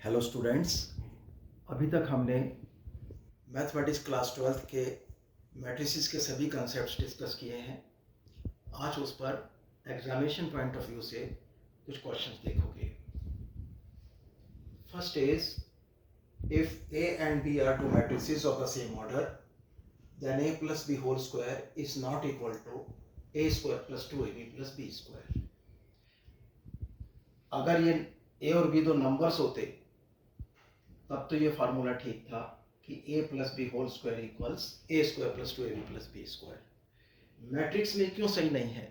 Hello students, अभी तक हमने मैथमेटिक्स क्लास 12 के मैट्रिसेस के सभी कॉन्सेप्ट्स डिस्कस किए हैं। आज उस पर एग्जामिनेशन पॉइंट ऑफ व्यू से कुछ क्वेश्चंस देखोगे। First is, if A and B are two matrices of the same order, then a plus b whole square is not equal to a square plus 2ab plus b square। अगर ये a और b दो numbers होते तब तो ये formula ठीक था कि a plus B whole square equals A square plus 2ab plus B square. Matrix में क्यों सही नहीं है?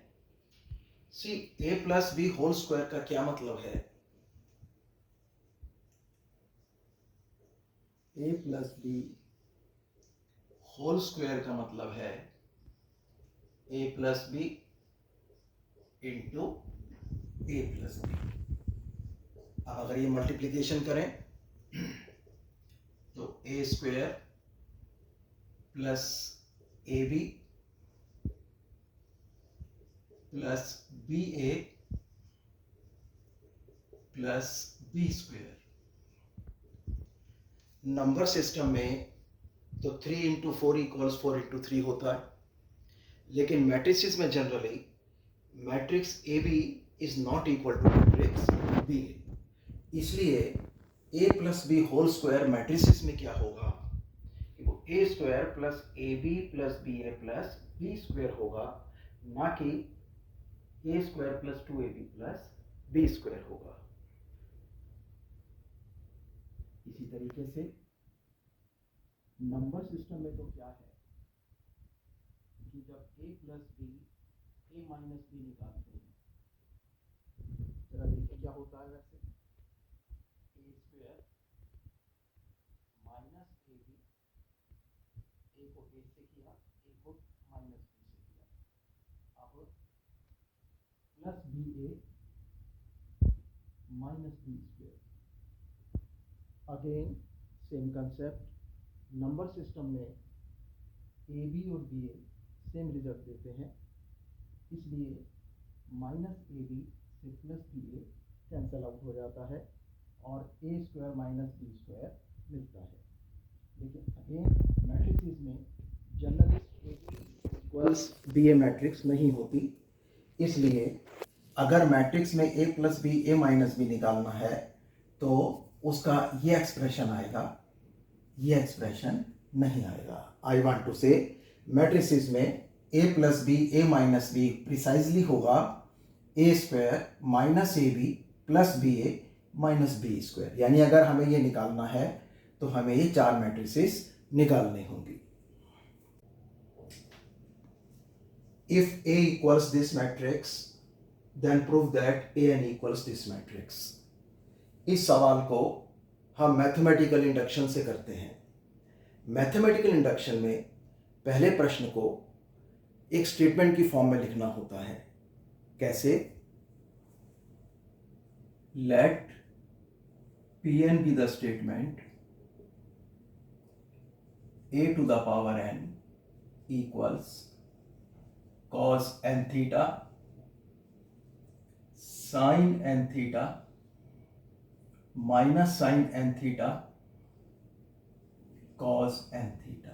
See, a plus B whole square का क्या मतलब है? a plus B whole square का मतलब है a plus B into A plus B. अब अगर ये मल्टीप्लीकेशन करें तो A square plus A B plus B A plus B square. Number system में तो 3 इंटू 4 इक्वल्स 4 इंटू 3 होता है, लेकिन मैट्रिसेस में generally matrix A B is not equal to matrix B A. इसलिए A plus B whole square matrices में क्या होगा कि वो A square plus A B plus B A plus B square होगा, ना कि A square plus 2ab plus B square होगा। इसी तरीके से नंबर सिस्टम में तो क्या है कि जब a plus B a minus B निकालते हैं, जरा देखिए क्या होता है। वैसे a square minus A B, A को a से किया, a को माइनस बी से किया। अब plus B A minus B square, again same concept. Number system में ए बी और बी ए सेम रिजल्ट देते हैं, इसलिए माइनस ए बी से plus B A cancel out हो जाता है और A square minus B square मिलता है। लेकिन अगेन मैट्रिसेस में generally A B equals B A matrix नहीं होती, इसलिए अगर मैट्रिक्स में A plus B A minus B निकालना है तो उसका ये एक्सप्रेशन आएगा, ये एक्सप्रेशन नहीं आएगा। I want to say matrices में A plus B A minus B precisely होगा A square minus A B plus B A minus B square. यानी अगर हमें ये निकालना है तो हमें ये चार मैट्रिसेस निकालने होंगी। If A equals this matrix then prove that A n equals this matrix. इस सवाल को हम मैथमेटिकल इंडक्शन से करते हैं। मैथमेटिकल इंडक्शन में पहले प्रश्न को एक स्टेटमेंट की फॉर्म में लिखना होता है। कैसे? Let P n be the statement A to the power n equals cos n theta sine n theta minus sine n theta cos n theta.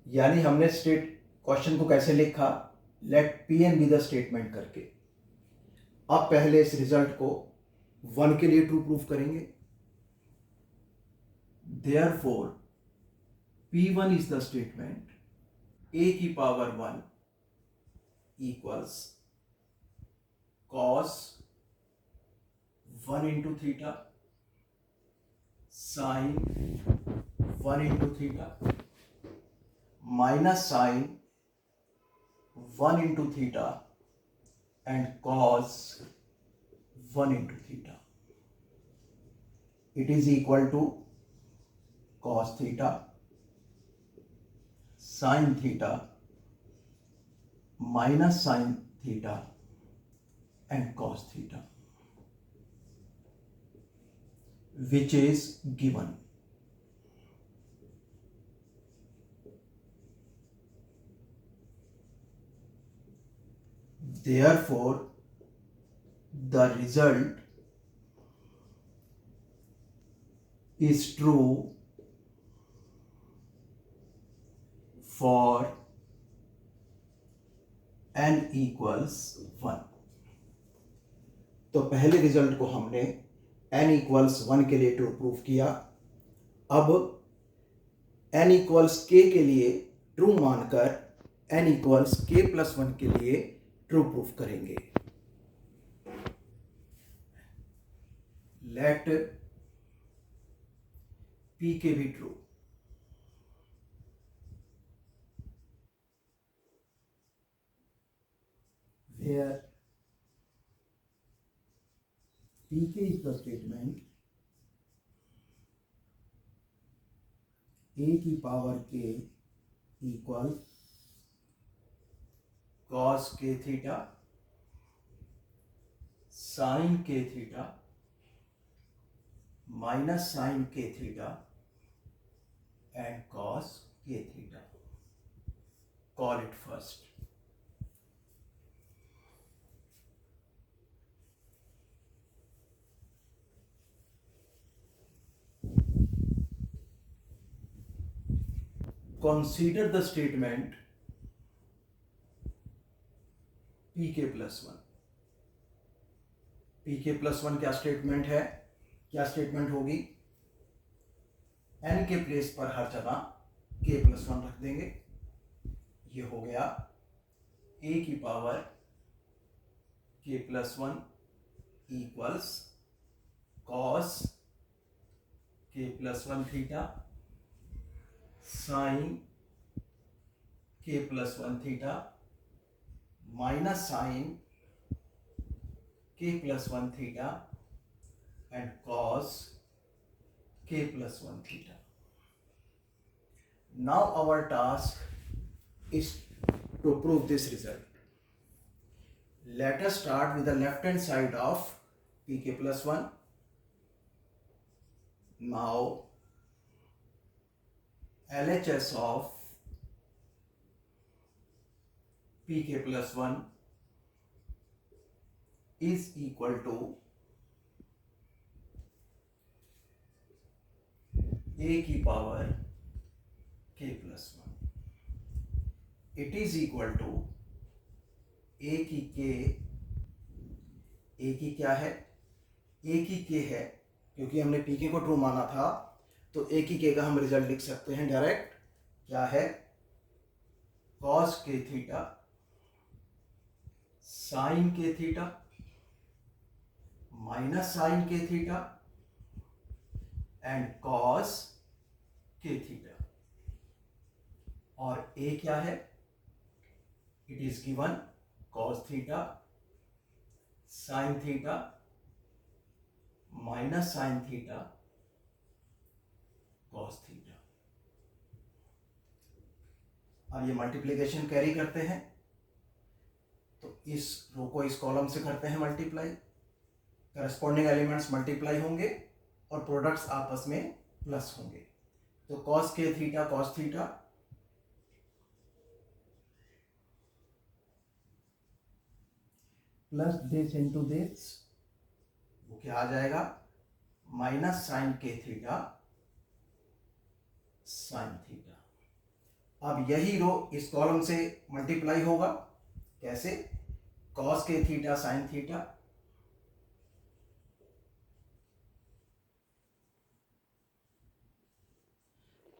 यानी हमने स्टेट क्वेश्चन को कैसे लिखा? Let P n be the statement करके। अब पहले इस result को 1 के लिए ट्रू प्रूफ करेंगे। Therefore P1 is the statement a की power 1 equals cos 1 into theta sin 1 into theta minus sin 1 into theta and cos 1 into theta. It is equal to cos theta sin theta minus sin theta and cos theta, which is given. Therefore the result is true for n equals 1। तो पहले result को हमने n equals 1 के लिए true proof किया। अब n equals k के लिए ट्रू मानकर n इक्वल्स k प्लस 1 के लिए ट्रू प्रूफ करेंगे। Let pk be true, where pk is the statement a की power k equals cos k theta sin k theta minus sin k theta and cos k theta. Call it first. Consider the statement pk plus 1. pk plus 1 क्या statement है? क्या statement होगी? n के place पर हर जगह k plus 1 रख देंगे। ये हो गया a की power k plus 1 equals cos k plus 1 theta sine k plus 1 theta minus sine k plus 1 theta and cos k plus 1 theta. Now our task is to prove this result. Let us start with the left hand side of pk plus 1. Now LHS of pk plus 1 is equal to a की power k plus 1। It is equal to a की k, a की क्या है? a की k है, क्योंकि हमने pk को ट्रू माना था तो a की k का हम रिजल्ट लिख सकते हैं डायरेक्ट। क्या है? cos k theta sine k theta minus sine k theta and cos k theta. और a क्या है? It is given cos theta sine theta minus sine theta cos theta. अब ये मल्टीप्लीकेशन कैरी करते हैं तो इस रो को इस कॉलम से करते हैं मल्टीप्लाई, करस्पॉन्डिंग एलिमेंट्स मल्टीप्लाई होंगे और प्रोडक्ट्स आपस में प्लस होंगे। तो cos k theta cos theta plus this into this, वो क्या आ जाएगा? Minus sine k theta sine theta. अब यही रो इस कॉलम से मल्टीप्लाई होगा। कैसे? cos k theta sine theta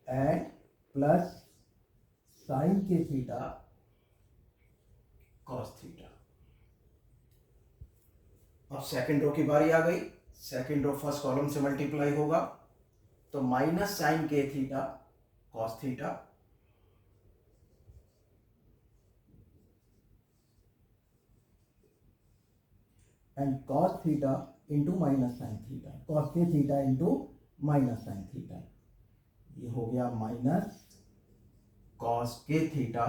and plus sine k theta cos theta. अब सेकंड रो की बारी आ गई। सेकंड रो फर्स्ट कॉलम से मल्टीप्लाई होगा तो minus sine k theta cos theta and cos theta into minus sine theta, cos k theta into minus sine theta. ये हो गया minus cos k theta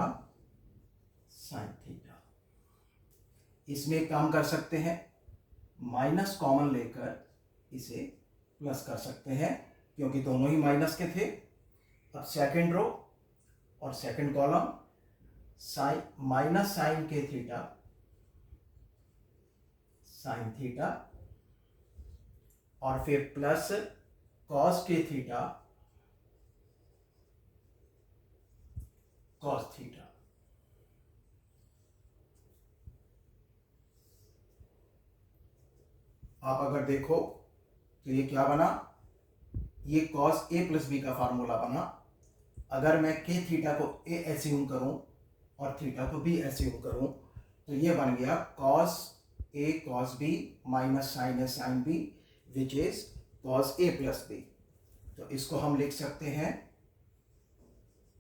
sine theta. इसमें एक काम कर सकते हैं, माइनस कॉमन लेकर इसे प्लस कर सकते हैं क्योंकि दोनों ही माइनस के थे। अब सेकंड रो और second column sine minus sine k theta sine theta और फिर plus cos k theta cos theta. आप अगर देखो तो ये क्या बना, ये कॉस ए प्लस बी का फार्मूला बना। अगर मैं के थीटा को ए एस्यूम करूं और थीटा को बी एस्यूम करूं तो ये बन गया cos A cos B minus sine A sine B which is cos A plus B. तो इसको हम लिख सकते हैं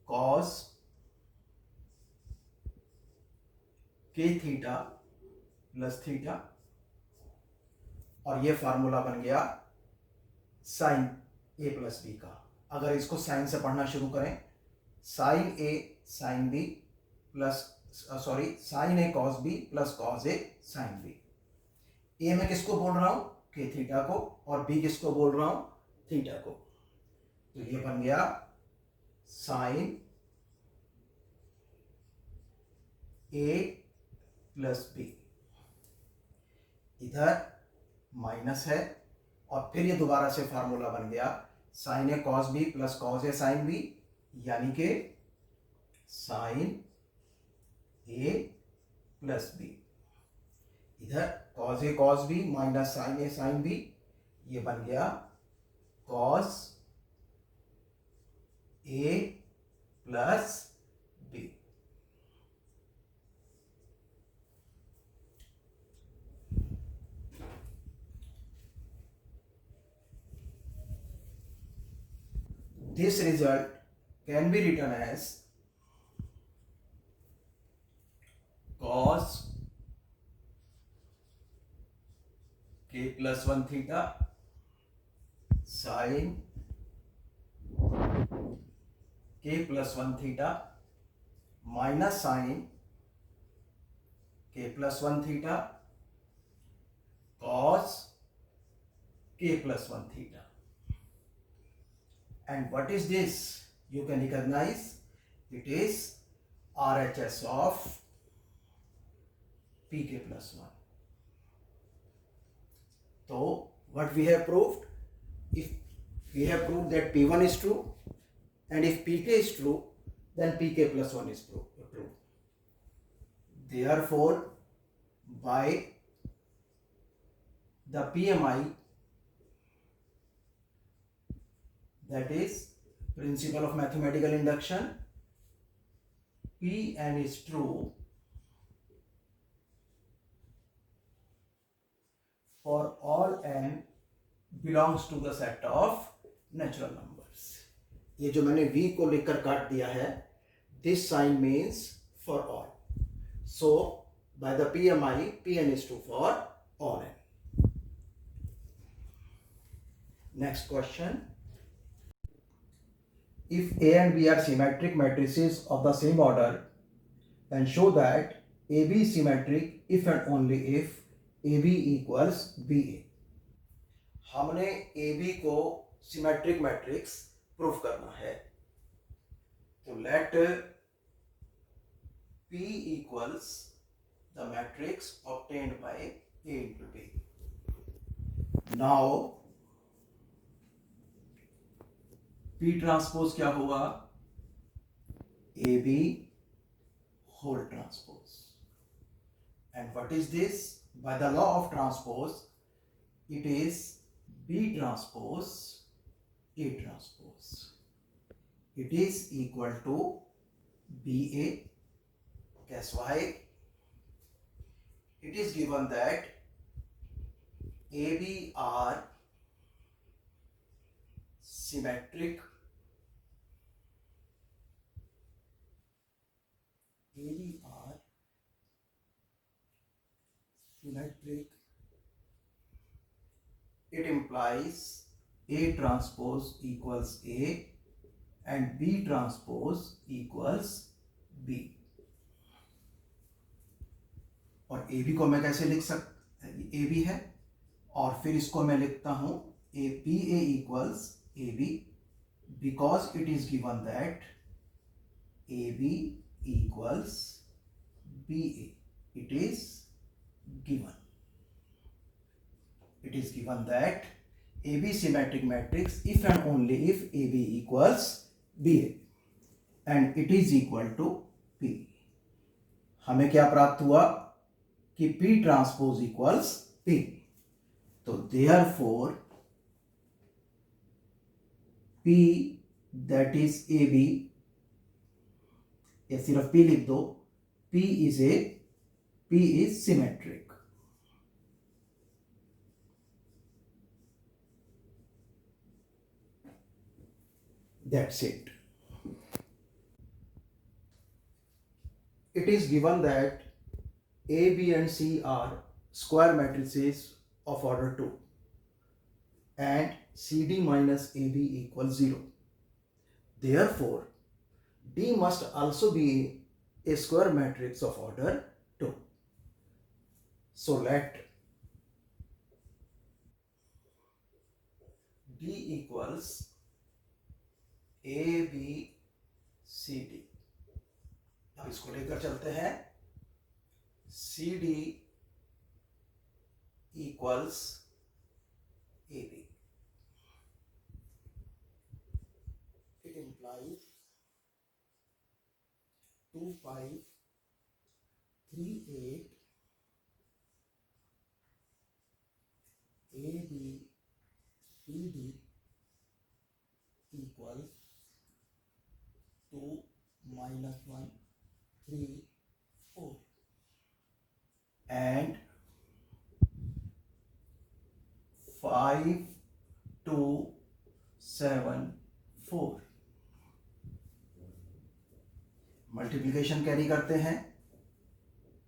cos k theta plus theta और ये फार्मूला बन गया साइन ए प्लस बी का। अगर इसको साइन से पढ़ना शुरू करें, sign A sine B plus sign A cos B plus cos A sine B. ए में किसको बोल रहा हूं, के थीटा को, और बी किसको बोल रहा हूं, थीटा को। तो ये बन गया साइन ए प्लस बी, इधर माइनस है और फिर ये दोबारा से फार्मूला बन गया sine A cos B plus cos A sine B, यानी कि साइन ए प्लस बी। इधर cos A cos B minus sine A sine B, ये बन गया cos A plus B. This result can be written as cos k plus 1 theta sin k plus 1 theta minus sin k plus 1 theta cos k plus 1 theta. And what is this? You can recognize it is RHS of pk plus 1. So what we have proved? If we have proved that p1 is true and if pk is true, then pk plus 1 is true. Therefore, by the PMI, that is principle of mathematical induction, Pn is true for all n belongs to the set of natural numbers. ये जो मैंने v को लेकर काट दिया है, this sign means for all. So by the PMI, Pn is true for all n. Next question. If A and B are symmetric matrices of the same order, then show that AB is symmetric if and only if AB equals BA. हमने AB को symmetric matrix proof करना है, तो let P equals the matrix obtained by A into B. Now P transpose क्या होगा, AB whole transpose. And what is this? By the law of transpose, it is B transpose A transpose. It is equal to BA. Guess why? It is given that AB are symmetric. AB are symmetric. It implies A transpose equals A and B transpose equals B. और AB को मैं कैसे लिख सकता, AB है और फिर इसको मैं लिखता हूं BA equals AB because it is given that AB equals BA. It is given. it is given that AB symmetric matrix if and only if AB equals BA and it is equal to P. हमें क्या प्राप्त हुआ कि P transpose equals P. तो therefore P that is AB, या सिर्फ P लिख दो, P is symmetric. That's it. It is given that A, B and C are square matrices of order 2 and CD minus AB equals 0. Therefore, D must also be a square matrix of order 2. So let D equals A, B, C, D. अब इसको लेकर चलते हैं. CD equals AB. It implies 2, 5, 3, 8 AB CD equals 2 minus 1 3 4 and 5 2 7 4. Multiplication carry करते हैं.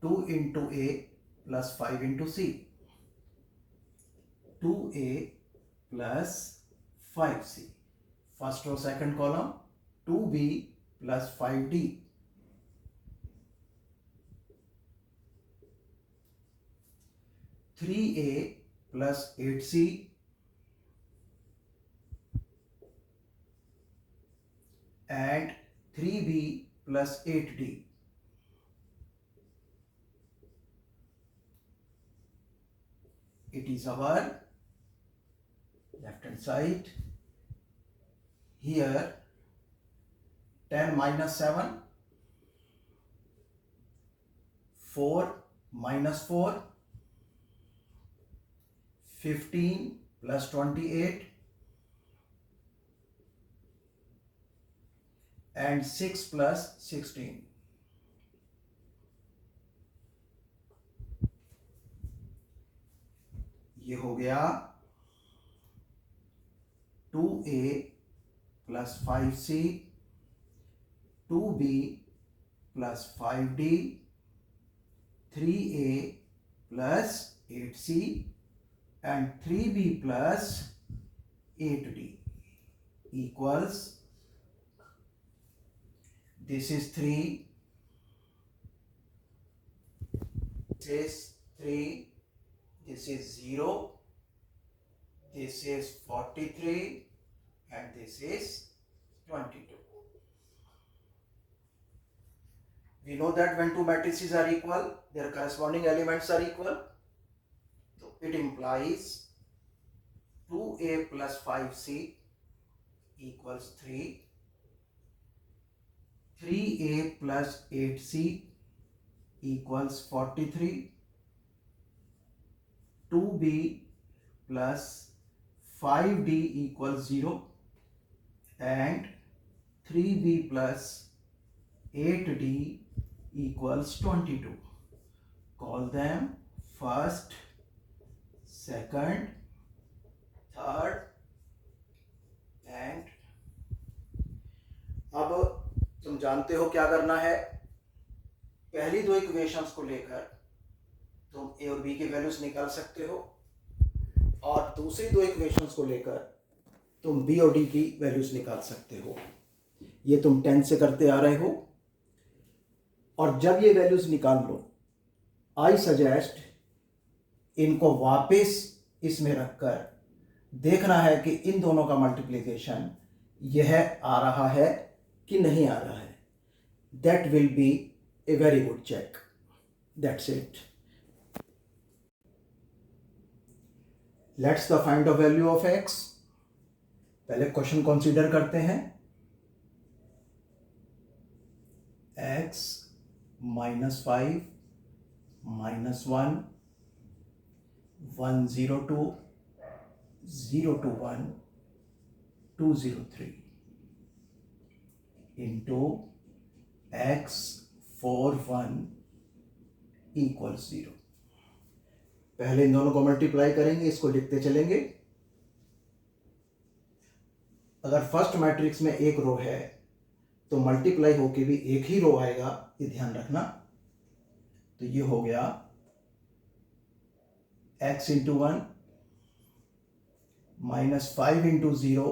2 into A plus 5 into C. 2A plus 5C. First row second column. 2B plus 5D. 3A plus 8C and 3B plus 8D. It is our left hand side. Here 10 minus 7, 4 minus 4, 15 plus 28 and 6 plus 16. ये हो गया 2A plus 5C, 2B plus 5D, 3A plus 8C and 3B plus 8D equals, this is 3, this is 3, this is 0, this is 43 and this is 22. We know that when two matrices are equal, their corresponding elements are equal. So it implies 2A plus 5C equals 3, 3A plus 8C equals 43, 2B plus 5D equals 0 and 3B plus 8D equals 22. Call them first, second, third and अब तुम जानते हो क्या करना है. पहली दो equations को लेकर तुम ए और बी की वैल्यूज निकाल सकते हो और दूसरी दो इक्वेशंस को लेकर तुम बी और डी की वैल्यूज निकाल सकते हो. ये तुम 10 से करते आ रहे हो और जब ये वैल्यूज निकाल लो, आई सजेस्ट इनको वापस इसमें रखकर देखना है कि इन दोनों का मल्टीप्लिकेशन यह आ रहा है कि नहीं आ रहा है. That will be a very good check. That's it. Let's the find the value of x। पहले क्वेश्चन कंसीडर करते हैं। x -5 -1 102 021 203 into x 41 equals 0। पहले इन दोनों को मल्टीप्लाई करेंगे, इसको लिखते चलेंगे। अगर फर्स्ट मैट्रिक्स में एक रो है तो मल्टीप्लाई होके भी एक ही रो आएगा, ये ध्यान रखना। तो ये हो गया x into 1 -5 into 0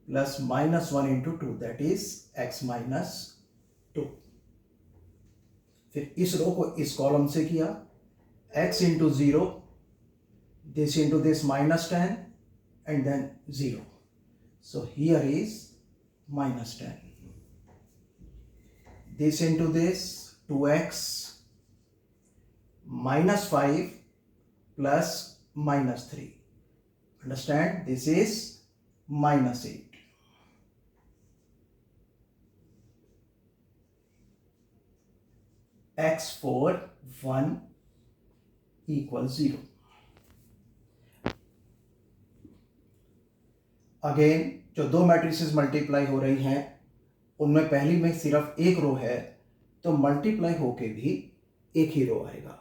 plus -1 into 2 that is x -2। फिर इस रो को इस कॉलम से किया, x into 0 this into this -10 and then 0. So here is -10. This into this 2x -5 plus -3. Understand? This is -8. x4 1 equals 0. Again जो दो मैट्रिसेस मल्टीप्लाई हो रही हैं उनमें पहली में सिर्फ एक रो है तो मल्टीप्लाई होके भी एक ही रो आएगा।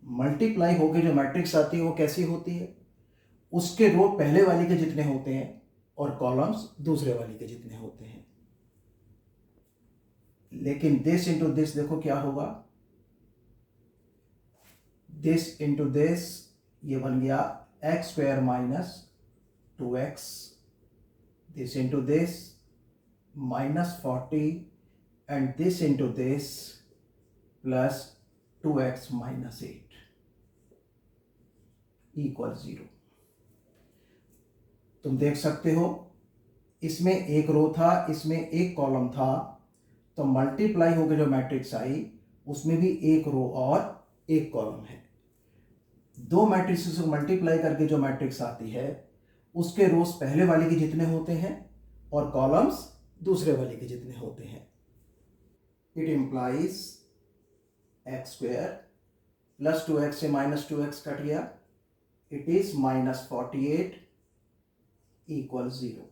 मल्टीप्लाई होके जो मैट्रिक्स आती है वो कैसी होती है, उसके रो पहले वाली के जितने होते हैं और कॉलम्स दूसरे वाली के जितने होते हैं। लेकिन दिस इंटू दिस देखो क्या होगा, दिस इंटू दिस ये बन गया x² - 2x, this into this -40 and this into this plus 2x - 8 equals 0। तुम देख सकते हो इसमें एक रो था, इसमें एक कॉलम था, तो मल्टीप्लाई होकर जो मैट्रिक्स आई उसमें भी एक रो और एक कॉलम है। दो मैट्रिक्स को मल्टीप्लाई करके जो मैट्रिक्स आती है उसके रोज पहले वाले के जितने होते हैं और कॉलम्स दूसरे वाले के जितने होते हैं। It implies x² plus 2x से -2x कट गया, it is -48 equals 0।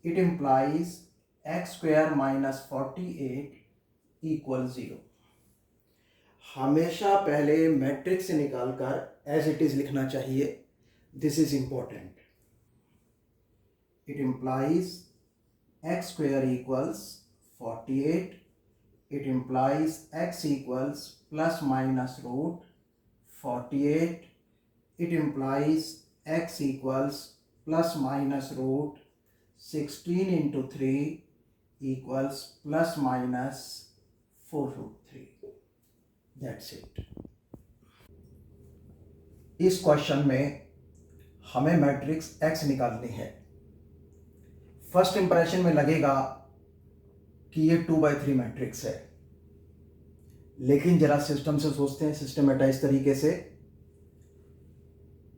It implies x² - 48 equals 0। हमेशा पहले मैट्रिक्स से निकालकर एज इट इज लिखना चाहिए। This is important. It implies x² equals 48. It implies x equals plus minus root 48. It implies x equals plus minus root 16 into 3 equals plus minus 4√3. That's it. इस question में हमें matrix x निकालनी है। First impression में लगेगा कि ये 2/3 matrix है, लेकिन जरा सिस्टम से सोचते हैं, सिस्टमेटाइज तरीके से।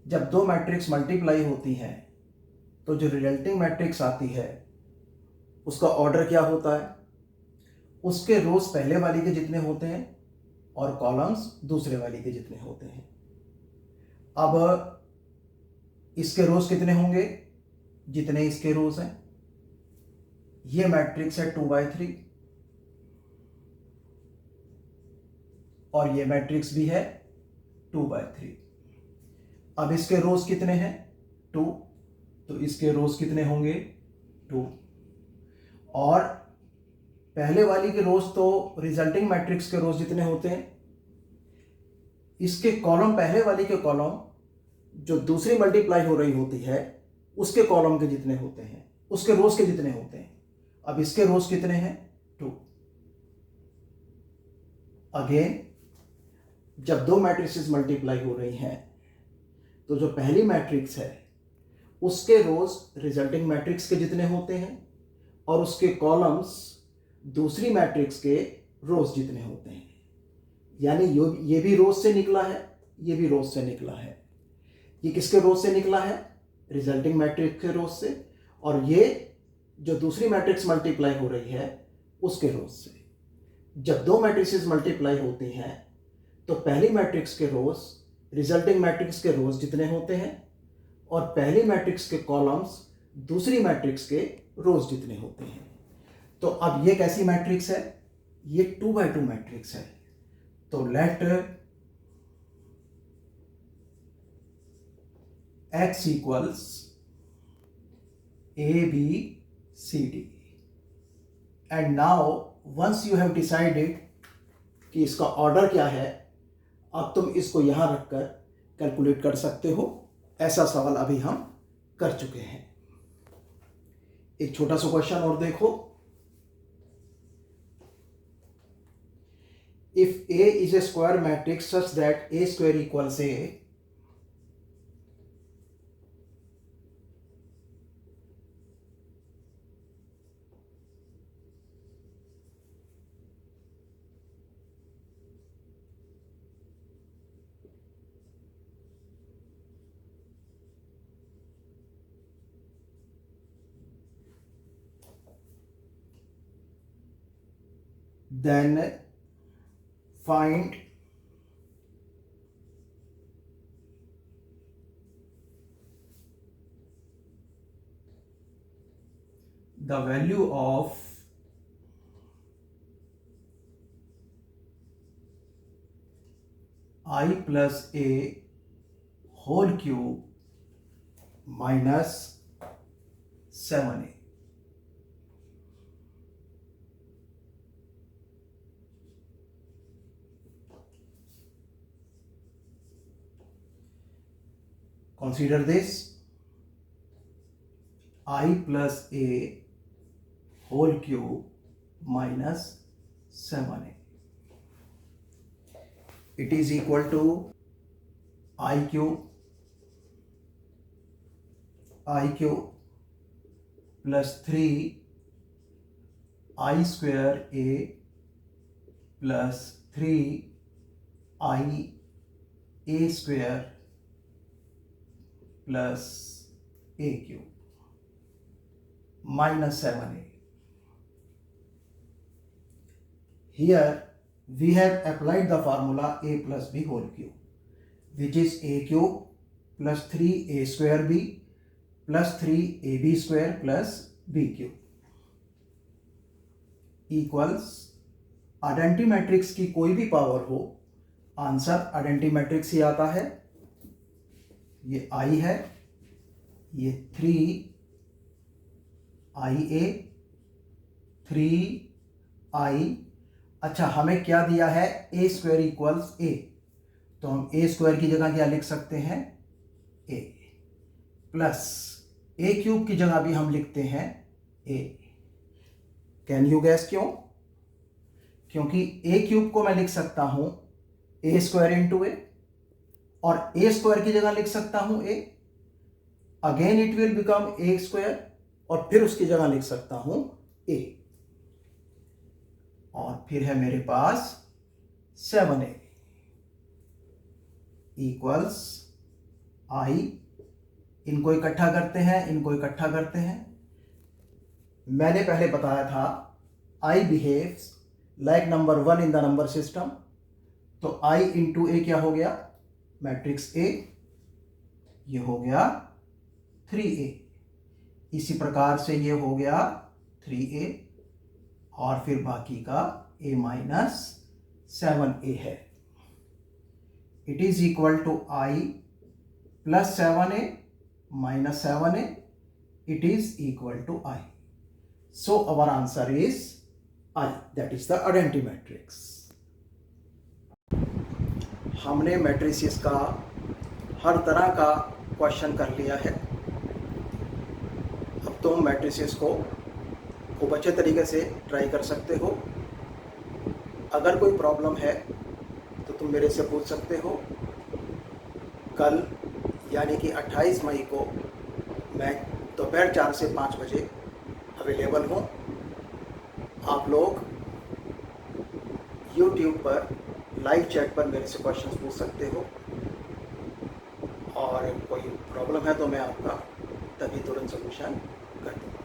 जब दो मैट्रिक्स मल्टीप्लाई होती हैं तो जो रिजल्टिंग मैट्रिक्स आती है उसका ऑर्डर क्या होता है, उसके रोज पहले वाली के जितने होते हैं और कॉलम्स दूसरे वाली के जितने होते हैं। अब इसके रोज कितने होंगे, जितने इसके रोज हैं। ये मैट्रिक्स है 2/3 और ये मैट्रिक्स भी है 2/3। अब इसके रोज कितने हैं 2, तो इसके रोज कितने होंगे 2। और पहले वाली के रोज तो रिजल्टिंग मैट्रिक्स के रोज जितने होते हैं, इसके कॉलम पहले वाली के कॉलम जो दूसरी मल्टीप्लाई हो रही होती है उसके कॉलम के जितने होते हैं, उसके रोज के जितने होते हैं। अब इसके रोज कितने हैं 2। अगेन जब दो मैट्रिक्सेस मल्टीप्लाई हो रही हैं तो जो पहली मैट्रिक्स है उसके रोज रिजल्टिंग मैट्रिक्स के जितने होते हैं और उसके कॉलम्स दूसरी मैट्रिक्स के रोज जितने होते हैं। यानी ये भी रोज से निकला है, ये भी रोज से निकला है। ये किसके रोज से निकला है? रिजल्टिंग मैट्रिक्स के रोज से, और ये जो दूसरी मैट्रिक्स मल्टीप्लाई हो रही है उसके रोज से। जब दो मैट्रिक्सेस मल्टीप्लाई होती हैं तो पहली मैट्रिक्स के रोज रिजल्टिंग मैट्रिक्स के रोज जितने होते हैं, और पहली मैट्रिक्स के कॉलम्स दूसरी मैट्रिक्स के रोज जितने होते हैं। तो अब ये कैसी मैट्रिक्स है? ये 2x2 मैट्रिक्स है। तो let x equals A B C D, and now once you have decided कि इसका ऑर्डर क्या है, अब तुम इसको यहां रखकर कैलकुलेट कर सकते हो। ऐसा सवाल अभी हम कर चुके हैं। एक छोटा सा क्वेश्चन और देखो। If A is a square matrix such that A square equals A, then find the value of I plus A whole cube minus 7A. Consider this: I plus A whole cube minus 7A. It is equal to I cube plus 3 I square A plus 3 I A square plus A cube minus 7A. Here we have applied the formula A plus B whole cube, which is A cube plus 3A square B plus 3AB square plus B cube equals identity matrix की कोई भी power हो, answer identity matrix ही आता है। ये I है, ये 3IA 3I। अच्छा, हमें क्या दिया है? A स्क्वायर इक्वल्स A, तो हम A स्क्वायर की जगह क्या लिख सकते हैं? A प्लस A क्यूब की जगह भी हम लिखते हैं A। कैन यू गैस क्यों? क्योंकि A क्यूब को मैं लिख सकता हूं A स्क्वायर इंटू A, और A स्क्वायर की जगह लिख सकता हूं A, again it will become A square, और फिर उसकी जगह लिख सकता हूं A, और फिर है मेरे पास 7A इक्वल्स I। इनको इकट्ठा करते हैं, इनको इकट्ठा करते हैं। मैंने पहले बताया था I behaves like number 1 in the number system. तो I इंटू A क्या हो गया? मैट्रिक्स A, ये हो गया 3A। इसी प्रकार से ये हो गया 3A, और फिर बाकी का A माइनस 7A है। It is equal to I plus 7A minus 7A, it is equal to I। So our answer is I, that is the identity matrix. हमने मैट्रिसेस का हर तरह का क्वेश्चन कर लिया है। अब तुम मैट्रिसेस को खूब अच्छे तरीके से ट्राई कर सकते हो। अगर कोई प्रॉब्लम है तो तुम मेरे से पूछ सकते हो। कल यानी कि 28 मई को मैं दोपहर 4 से 5 बजे अवेलेबल हूँ। आप लोग YouTube पर लाइव चैट पर मेरे से क्वेश्चंस पूछ सकते हो, और कोई प्रॉब्लम है तो मैं आपका तभी तुरंत सोल्यूशन कर दूँगा।